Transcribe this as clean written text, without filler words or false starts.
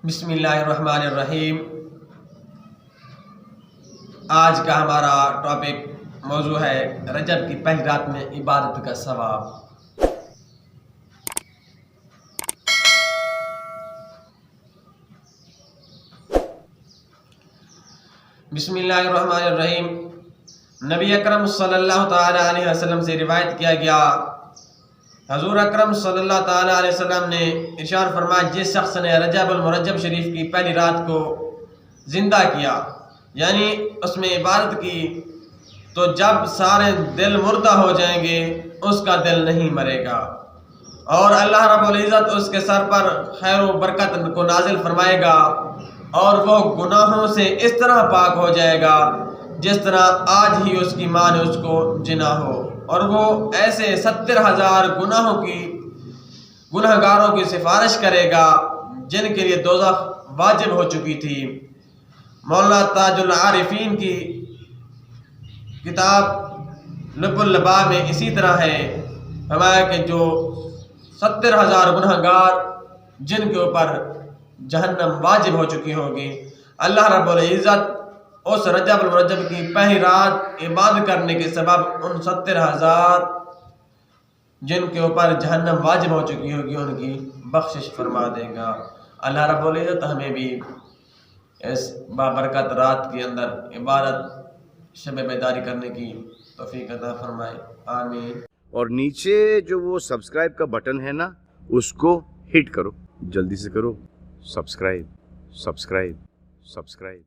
बिस्मिल्लाहिर्रहमानिर्रहीम। आज का हमारा टॉपिक मौजू है रजब की पहली रात में इबादत का सवाब। बिस्मिल्लाहिर्रहमानिर्रहीम। नबी अकरम सल्लल्लाहु ताला अलैहि वसल्लम से रिवायत किया गया, हजूर अकरम सल्लल्लाहु ताला अलैहि वसल्लम ने इरशाद फरमाया, जिस शख्स ने रजब अल मुरज्जब शरीफ की पहली रात को जिंदा किया, यानी उसमें इबादत की, तो जब सारे दिल मुर्दा हो जाएंगे उसका दिल नहीं मरेगा और अल्लाह रब्बुल इज़्ज़त उसके सर पर खैर व बरकत को नाजिल फरमाएगा और वो गुनाहों से इस तरह पाक हो जाएगा जिस तरह आज ही उसकी माँ ने उसको जिना हो, और वो ऐसे 70,000 गुनहगारों की सिफारिश करेगा जिनके लिए दोज़ख वाजिब हो चुकी थी। मौलाना ताजुल आरिफीन की किताब लुब्बुल लबाब में इसी तरह है, हमारे के जो 70,000 गुनहगार जिनके ऊपर जहन्नम वाजिब हो चुकी होगी, अल्लाह रब्बुल इज़्ज़त उस रजब अल मुरज्जब की पहली रात इबादत करने के सबब उन 70,000 जिनके ऊपर जहन्नम वाजिब हो चुकी होगी उनकी बख्शिश फरमा देगा। अल्लाह रब्बुल इज़्ज़त हमें भी इस बाबरकत रात के अंदर इबादत शब बेदारी करने की तौफीक अता फरमाए, आमीन। और नीचे जो वो सब्सक्राइब का बटन है ना, उसको हिट करो, जल्दी से करो। Subscribe subscribe subscribe.